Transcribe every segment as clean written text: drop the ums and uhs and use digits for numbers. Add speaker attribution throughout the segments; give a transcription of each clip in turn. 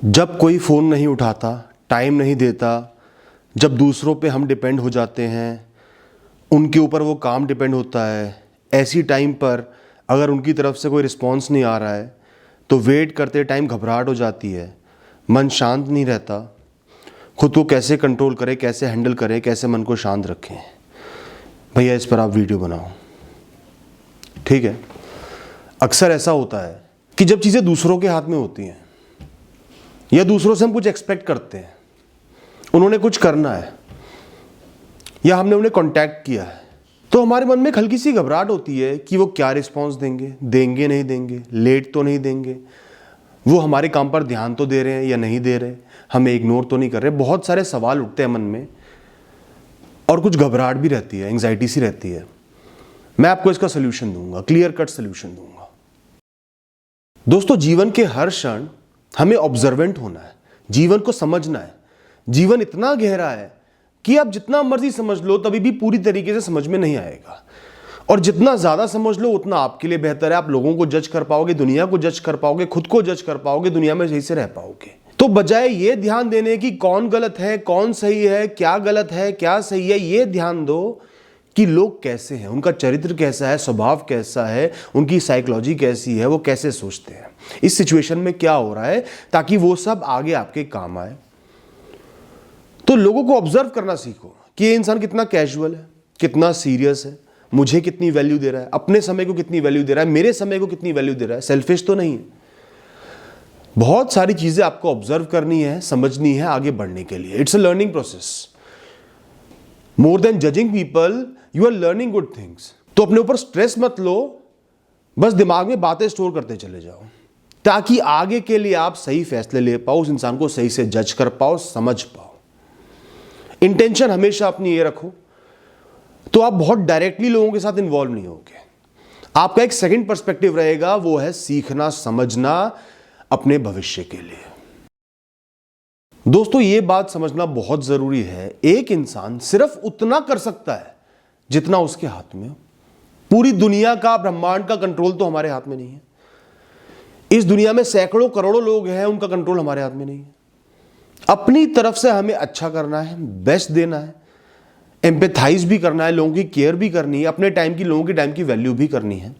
Speaker 1: जब कोई फ़ोन नहीं उठाता, टाइम नहीं देता, जब दूसरों पे हम डिपेंड हो जाते हैं, उनके ऊपर वो काम डिपेंड होता है, ऐसी टाइम पर अगर उनकी तरफ से कोई रिस्पॉन्स नहीं आ रहा है तो वेट करते टाइम घबराहट हो जाती है, मन शांत नहीं रहता। खुद को कैसे कंट्रोल करें, कैसे हैंडल करें, कैसे मन को शांत रखें, भैया इस पर आप वीडियो बनाओ। ठीक है। अक्सर ऐसा होता है कि जब चीज़ें दूसरों के हाथ में होती हैं या दूसरों से हम कुछ एक्सपेक्ट करते हैं, उन्होंने कुछ करना है या हमने उन्हें कांटेक्ट किया है, तो हमारे मन में एक हल्की सी घबराहट होती है कि वो क्या रिस्पॉन्स देंगे नहीं देंगे, लेट तो नहीं देंगे, वो हमारे काम पर ध्यान तो दे रहे हैं या नहीं दे रहे, हमें इग्नोर तो नहीं कर रहे। बहुत सारे सवाल उठते हैं मन में और कुछ घबराहट भी रहती है, एंग्जाइटी सी रहती है। मैं आपको इसका सोल्यूशन दूंगा, क्लियर कट सोल्यूशन दूंगा। दोस्तों, जीवन के हर क्षण हमें ऑब्जर्वेंट होना है, जीवन को समझना है। जीवन इतना गहरा है कि आप जितना मर्जी समझ लो तभी भी पूरी तरीके से समझ में नहीं आएगा, और जितना ज्यादा समझ लो उतना आपके लिए बेहतर है। आप लोगों को जज कर पाओगे, दुनिया को जज कर पाओगे, खुद को जज कर पाओगे, दुनिया में सही से रह पाओगे। तो बजाय ये ध्यान देने की कौन गलत है, कौन सही है, क्या गलत है, क्या सही है, ये ध्यान दो कि लोग कैसे हैं, उनका चरित्र कैसा है, स्वभाव कैसा है, उनकी साइकोलॉजी कैसी है, वो कैसे सोचते हैं, इस सिचुएशन में क्या हो रहा है, ताकि वो सब आगे आपके काम आए। तो लोगों को ऑब्जर्व करना सीखो कि ये इंसान कितना कैजुअल है, कितना सीरियस है, मुझे कितनी वैल्यू दे रहा है, अपने समय को कितनी वैल्यू दे रहा है, मेरे समय को कितनी वैल्यू दे रहा है, सेल्फिश तो नहीं है। बहुत सारी चीजें आपको ऑब्जर्व करनी है, समझनी है आगे बढ़ने के लिए। It's a learning process. More than judging people, you are learning good things. तो अपने ऊपर स्ट्रेस मत लो, बस दिमाग में बातें स्टोर करते चले जाओ ताकि आगे के लिए आप सही फैसले ले पाओ, उस इंसान को सही से जज कर पाओ, समझ पाओ। इंटेंशन हमेशा अपनी ये रखो तो आप बहुत डायरेक्टली लोगों के साथ इन्वॉल्व नहीं होगे। आपका एक सेकंड पर्सपेक्टिव रहेगा, वो है सीखना, समझना अपने भविष्य के लिए। दोस्तों, ये बात समझना बहुत जरूरी है, एक इंसान सिर्फ उतना कर सकता है जितना उसके हाथ में हो। पूरी दुनिया का, ब्रह्मांड का कंट्रोल तो हमारे हाथ में नहीं है। इस दुनिया में सैकड़ों करोड़ों लोग हैं, उनका कंट्रोल हमारे हाथ में नहीं है। अपनी तरफ से हमें अच्छा करना है, बेस्ट देना है, एम्पैथाइज भी करना है, लोगों की केयर भी करनी है, अपने टाइम की, लोगों के टाइम की वैल्यू भी करनी है।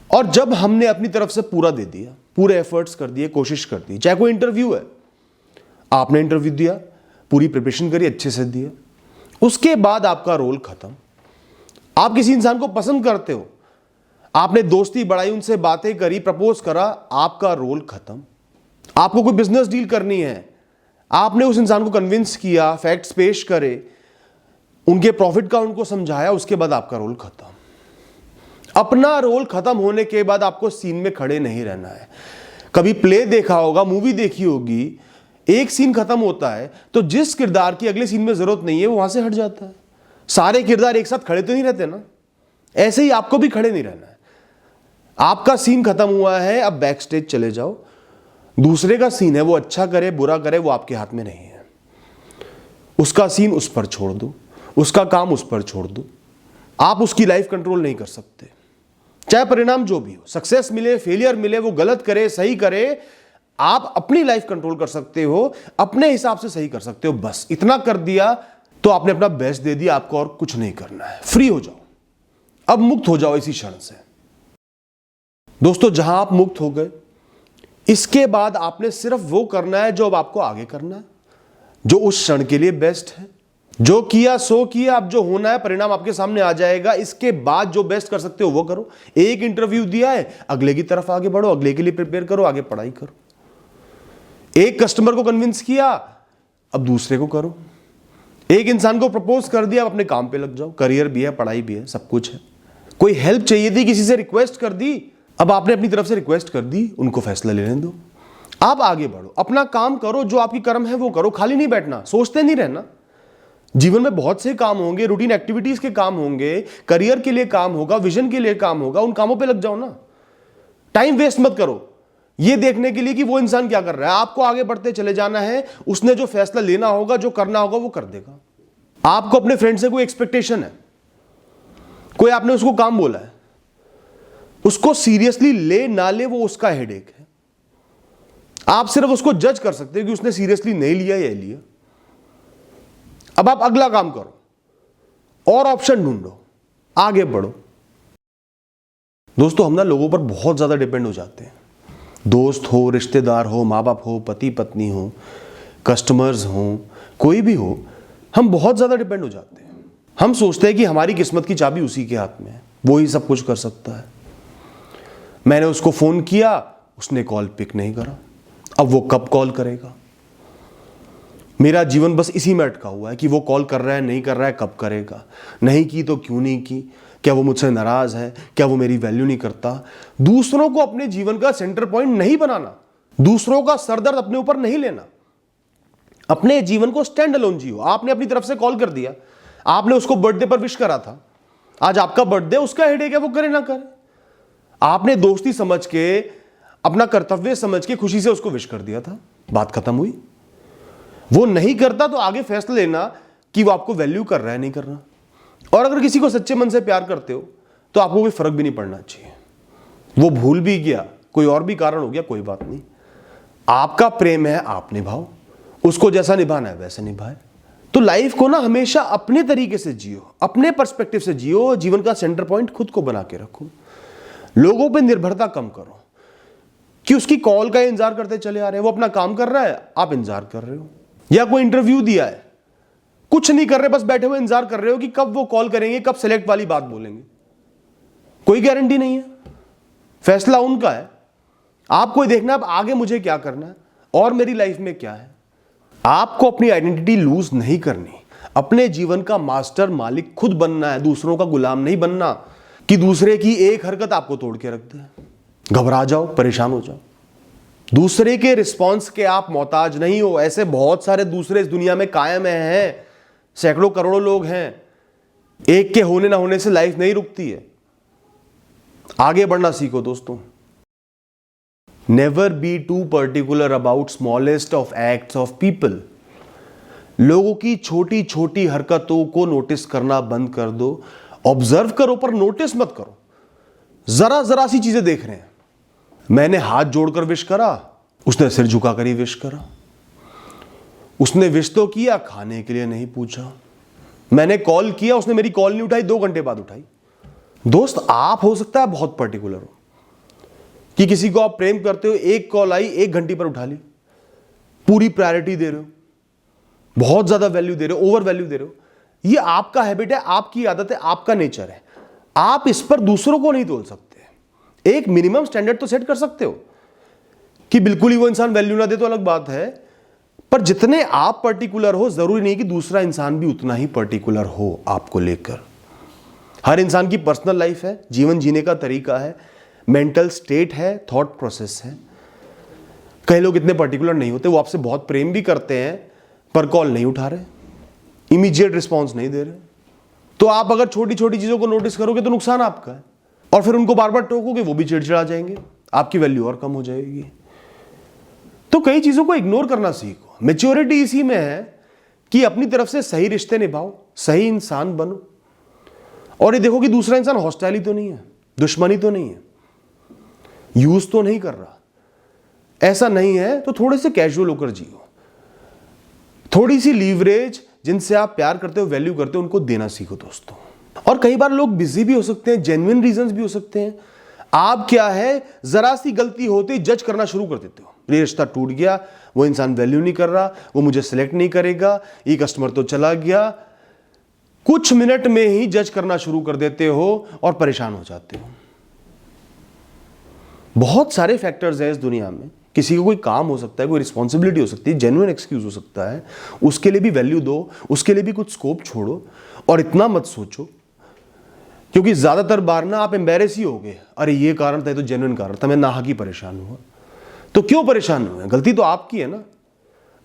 Speaker 1: और जब हमने अपनी तरफ से पूरा दे दिया, पूरे एफर्ट्स कर दिए, कोशिश कर दी, चाहे कोई इंटरव्यू है, आपने इंटरव्यू दिया, पूरी प्रिपरेशन करी, अच्छे से दिया, उसके बाद आपका रोल खत्म। आप किसी इंसान को पसंद करते हो, आपने दोस्ती बढ़ाई, उनसे बातें करी, प्रपोज करा, आपका रोल खत्म। आपको कोई बिजनेस डील करनी है, आपने उस इंसान को कन्विंस किया, फैक्ट्स पेश करे, उनके प्रॉफिट का उनको समझाया, उसके बाद आपका रोल खत्म। अपना रोल खत्म होने के बाद आपको सीन में खड़े नहीं रहना है। कभी प्ले देखा होगा, मूवी देखी होगी, एक सीन खत्म होता है तो जिस किरदार की अगले सीन में जरूरत नहीं है वो वहां से हट जाता है। सारे किरदार एक साथ खड़े तो नहीं रहते ना, ऐसे ही आपको भी खड़े नहीं रहना है। आपका सीन खत्म हुआ है, अब बैक स्टेज चले जाओ। दूसरे का सीन है, वो अच्छा करे बुरा करे वो आपके हाथ में नहीं है। उसका सीन उस पर छोड़ दो, उसका काम उस पर छोड़ दो। आप उसकी लाइफ कंट्रोल नहीं कर सकते, चाहे परिणाम जो भी हो, सक्सेस मिले, फेलियर मिले, वो गलत करे, सही करे, आप अपनी लाइफ कंट्रोल कर सकते हो, अपने हिसाब से सही कर सकते हो। बस इतना कर दिया तो आपने अपना बेस्ट दे दिया, आपको और कुछ नहीं करना है। फ्री हो जाओ, अब मुक्त हो जाओ इसी क्षण से। दोस्तों, जहां आप मुक्त हो गए, इसके बाद आपने सिर्फ वो करना है जो अब आपको आगे करना है, जो उस क्षण के लिए बेस्ट है। जो किया सो किया, अब जो होना है परिणाम आपके सामने आ जाएगा। इसके बाद जो बेस्ट कर सकते हो वो करो। एक इंटरव्यू दिया है, अगले की तरफ आगे बढ़ो, अगले के लिए प्रिपेयर करो, आगे पढ़ाई करो। एक कस्टमर को कन्विंस किया, अब दूसरे को करो। एक इंसान को प्रपोज कर दिया, अब अपने काम पे लग जाओ। करियर भी है, पढ़ाई भी है, सब कुछ है। कोई हेल्प चाहिए थी, किसी से रिक्वेस्ट कर दी, अब आपने अपनी तरफ से रिक्वेस्ट कर दी, उनको फैसला लेने दो। आप आगे बढ़ो, अपना काम करो, जो आपकी कर्म है वो करो। खाली नहीं बैठना, सोचते नहीं रहना। जीवन में बहुत से काम होंगे, रूटीन एक्टिविटीज के काम होंगे, करियर के लिए काम होगा, विजन के लिए काम होगा, उन कामों पे लग जाओ ना। टाइम वेस्ट मत करो ये देखने के लिए कि वो इंसान क्या कर रहा है। आपको आगे बढ़ते चले जाना है। उसने जो फैसला लेना होगा, जो करना होगा वो कर देगा। आपको अपने फ्रेंड से कोई एक्सपेक्टेशन है, कोई आपने उसको काम बोला है, उसको सीरियसली ले ना ले वो उसका हेडेक है। आप सिर्फ उसको जज कर सकते हो कि उसने सीरियसली नहीं लिया या लिया। अब आप अगला काम करो और ऑप्शन ढूंढो, आगे बढ़ो। दोस्तों, हम ना लोगों पर बहुत ज्यादा डिपेंड हो जाते हैं। दोस्त हो, रिश्तेदार हो, माँ बाप हो, पति पत्नी हो, कस्टमर्स हो, कोई भी हो, हम बहुत ज्यादा डिपेंड हो जाते हैं। हम सोचते हैं कि हमारी किस्मत की चाबी उसी के हाथ में है, वो ही सब कुछ कर सकता है। मैंने उसको फोन किया, उसने कॉल पिक नहीं करा, अब वो कब कॉल करेगा? मेरा जीवन बस इसी में अटका हुआ है कि वो कॉल कर रहा है, नहीं कर रहा है, कब करेगा? नहीं की तो क्यों नहीं की? क्या वो मुझसे नाराज है? क्या वो मेरी वैल्यू नहीं करता? दूसरों को अपने जीवन का सेंटर पॉइंट नहीं बनाना, दूसरों का सरदर्द अपने ऊपर नहीं लेना। अपने जीवन को स्टैंड अलोन जियो। आपने अपनी तरफ से कॉल कर दिया, आपने उसको बर्थडे पर विश करा था, आज आपका बर्थडे, उसका हेडेक है, वो करे ना करे। आपने दोस्ती समझ के, अपना कर्तव्य समझ के खुशी से उसको विश कर दिया था, बात खत्म हुई। वो नहीं करता तो आगे फैसला लेना कि वो आपको वैल्यू कर रहा है, नहीं कर रहा। और अगर किसी को सच्चे मन से प्यार करते हो तो आपको कोई फर्क भी नहीं पड़ना चाहिए। वो भूल भी गया, कोई और भी कारण हो गया, कोई बात नहीं। आपका प्रेम है, आप निभाओ, उसको जैसा निभाना है वैसे निभाए। तो लाइफ को ना हमेशा अपने तरीके से जियो, अपने पर्सपेक्टिव से जियो, जीवन का सेंटर पॉइंट खुद को बना के रखो। लोगों पे निर्भरता कम करो कि उसकी कॉल का इंतजार करते चले आ रहे हैं। वो अपना काम कर रहा है, आप इंतजार कर रहे हो। या कोई इंटरव्यू दिया है, कुछ नहीं कर रहे, बस बैठे हुए इंतजार कर रहे हो कि कब वो कॉल करेंगे, कब सेलेक्ट वाली बात बोलेंगे। कोई गारंटी नहीं है, फैसला उनका है। आपको ही देखना अब आगे मुझे क्या करना है और मेरी लाइफ में क्या है। आपको अपनी आइडेंटिटी लूज नहीं करनी, अपने जीवन का मास्टर मालिक खुद बनना है, दूसरों का गुलाम नहीं बनना कि दूसरे की एक हरकत आपको तोड़ के रख दे। घबरा जाओ, परेशान हो जाओ, दूसरे के रिस्पॉन्स के आप मोहताज नहीं हो। ऐसे बहुत सारे दूसरे इस दुनिया में कायम हैं, सैकड़ों करोड़ों लोग हैं। एक के होने ना होने से लाइफ नहीं रुकती है। आगे बढ़ना सीखो दोस्तों। Never be too particular about smallest of acts of people. लोगों की छोटी छोटी हरकतों को नोटिस करना बंद कर दो। ऑब्जर्व करो पर नोटिस मत करो। जरा जरा सी चीजें देख रहे हैं। मैंने हाथ जोड़कर विश करा, उसने सिर झुकाकर ही विश करा। उसने विश तो किया, खाने के लिए नहीं पूछा। मैंने कॉल किया, उसने मेरी कॉल नहीं उठाई, 2 घंटे बाद उठाई। दोस्त, आप हो सकता है बहुत पर्टिकुलर हो कि किसी को आप प्रेम करते हो, एक कॉल आई, 1 घंटे पर उठा ली, पूरी प्रायोरिटी दे रहे हो, बहुत ज्यादा वैल्यू दे रहे हो, ओवर वैल्यू दे रहे हो। ये आपका हैबिट है, आपकी आदत है, आपका नेचर है। आप इस पर दूसरों को नहीं तोल सकते। एक मिनिमम स्टैंडर्ड तो सेट कर सकते हो कि बिल्कुल ही वो इंसान वैल्यू ना दे तो अलग बात है, पर जितने आप पर्टिकुलर हो, जरूरी नहीं कि दूसरा इंसान भी उतना ही पर्टिकुलर हो आपको लेकर। हर इंसान की पर्सनल लाइफ है, जीवन जीने का तरीका है, मेंटल स्टेट है, थॉट प्रोसेस है। कई लोग इतने पर्टिकुलर नहीं होते, वो आपसे बहुत प्रेम भी करते हैं पर कॉल नहीं उठा रहे, इमीडिएट रिस्पॉन्स नहीं दे रहे। तो आप अगर छोटी छोटी चीजों को नोटिस करोगे तो नुकसान आपका है, और फिर उनको बार बार टोकोगे, वो भी चिड़चिड़ा जाएंगे, आपकी वैल्यू और कम हो जाएगी। तो कई चीजों को इग्नोर करना सीखो। मैच्योरिटी इसी में है कि अपनी तरफ से सही रिश्ते निभाओ, सही इंसान बनो, और ये देखो कि दूसरा इंसान हॉस्टाइली तो नहीं है, दुश्मनी तो नहीं है, यूज तो नहीं कर रहा। ऐसा नहीं है तो थोड़े से कैजुअल होकर जियो। थोड़ी सी लीवरेज जिनसे आप प्यार करते हो, वैल्यू करते हो, उनको देना सीखो दोस्तों। और कई बार लोग बिजी भी हो सकते हैं, जेन्युइन रीजंस भी हो सकते हैं। आप क्या है, जरा सी गलती होते ही जज करना शुरू कर देते हो। ये रिश्ता टूट गया, वो इंसान वैल्यू नहीं कर रहा, वो मुझे सिलेक्ट नहीं करेगा, ये कस्टमर तो चला गया। कुछ मिनट में ही जज करना शुरू कर देते हो और परेशान हो जाते हो। बहुत सारे फैक्टर्स हैं इस दुनिया में। किसी को कोई काम हो सकता है, कोई रिस्पॉन्सिबिलिटी हो सकती है, जेन्युइन एक्सक्यूज हो सकता है, उसके लिए भी वैल्यू दो, उसके लिए भी कुछ स्कोप छोड़ो। और इतना मत सोचो, क्योंकि ज्यादातर बार ना आप एम्बेरेस ही होगे, अरे ये कारण था, ये तो जेन्युइन कारण था, मैं नाहक ही परेशान हुआ। तो क्यों परेशान हुए? गलती तो आपकी है ना।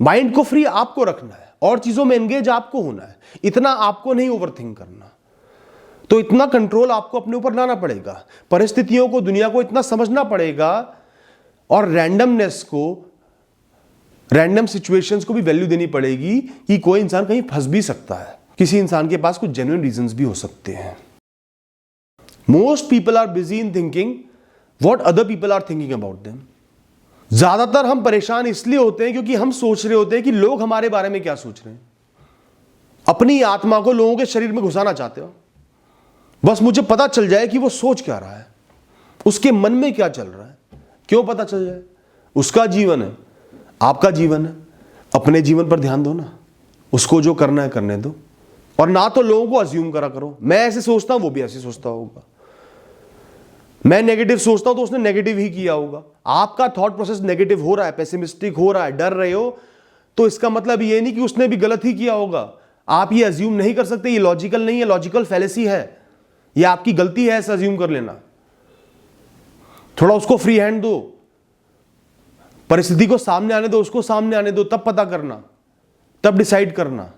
Speaker 1: माइंड को फ्री आपको रखना है और चीजों में एंगेज आपको होना है, इतना आपको नहीं ओवरथिंक करना। तो इतना कंट्रोल आपको अपने ऊपर लाना पड़ेगा, परिस्थितियों को, दुनिया को इतना समझना पड़ेगा, और रैंडमनेस को, रैंडम सिचुएशंस को भी वैल्यू देनी पड़ेगी कि कोई इंसान कहीं फंस भी सकता है, किसी इंसान के पास कुछ जेन्युइन रीजंस भी हो सकते हैं। Most people are busy in thinking what other people are thinking about them. ज्यादातर हम परेशान इसलिए होते हैं क्योंकि हम सोच रहे होते हैं कि लोग हमारे बारे में क्या सोच रहे हैं। अपनी आत्मा को लोगों के शरीर में घुसाना चाहते हो, बस मुझे पता चल जाए कि वो सोच क्या रहा है, उसके मन में क्या चल रहा है। क्यों पता चल जाए? उसका जीवन है, आपका जीवन है। अपने जीवन पर ध्यान दो ना, उसको जो करना है करने दो। और ना तो लोगों को अज्यूम करा करो, मैं ऐसे सोचता हूं वो भी ऐसे सोचता होगा, मैं नेगेटिव सोचता हूं तो उसने नेगेटिव ही किया होगा। आपका थॉट प्रोसेस नेगेटिव हो रहा है, पेसिमिस्टिक हो रहा है, डर रहे हो, तो इसका मतलब ये नहीं कि उसने भी गलत ही किया होगा। आप ये अज्यूम नहीं कर सकते, ये लॉजिकल नहीं है, लॉजिकल फैलेसी है, ये आपकी गलती है ऐसा अज्यूम कर लेना। थोड़ा उसको फ्री हैंड दो, परिस्थिति को सामने आने दो, उसको सामने आने दो, तब पता करना, तब डिसाइड करना।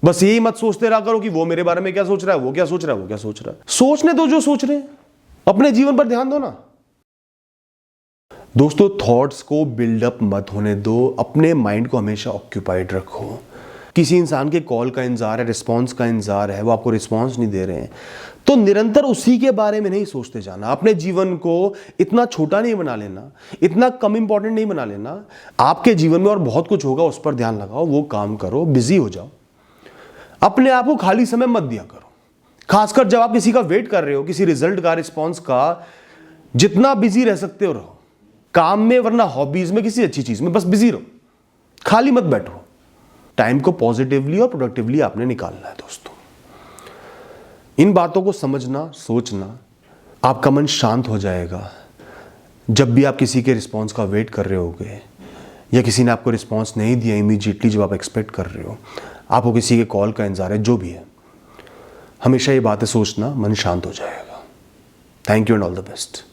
Speaker 1: बस यही मत सोचते रहा करो कि वो मेरे बारे में क्या सोच रहा है, वो क्या सोच रहा है, वो क्या सोच रहा है। सोचने दो जो सोच रहे हैं, अपने जीवन पर ध्यान दो ना। दोस्तों, थॉट्स को बिल्डअप मत होने दो, अपने माइंड को हमेशा ऑक्यूपाइड रखो। किसी इंसान के कॉल का इंतजार है, रिस्पॉन्स का इंतजार है, वो आपको रिस्पॉन्स नहीं दे रहे हैं, तो निरंतर उसी के बारे में नहीं सोचते जाना। अपने जीवन को इतना छोटा नहीं बना लेना, इतना कम इंपॉर्टेंट नहीं बना लेना। आपके जीवन में और बहुत कुछ होगा, उस पर ध्यान लगाओ, वो काम करो, बिजी हो जाओ। अपने आप को खाली समय मत दिया करो, खासकर जब आप किसी का वेट कर रहे हो, किसी रिजल्ट का, रिस्पॉन्स का। जितना बिजी रह सकते हो रहो, काम में, वरना हॉबीज में, किसी अच्छी चीज में, बस बिजी रहो, खाली मत बैठो। टाइम को पॉजिटिवली और प्रोडक्टिवली आपने निकालना है। दोस्तों, इन बातों को समझना, सोचना, आपका मन शांत हो जाएगा। जब भी आप किसी के रिस्पॉन्स का वेट कर रहे होगे, या किसी ने आपको रिस्पॉन्स नहीं दिया इमीडिएटली जब आप एक्सपेक्ट कर रहे हो, आपको किसी के कॉल का इंतजार है, जो भी है, हमेशा ये बातें सोचना, मन शांत हो जाएगा। Thank you and all the best.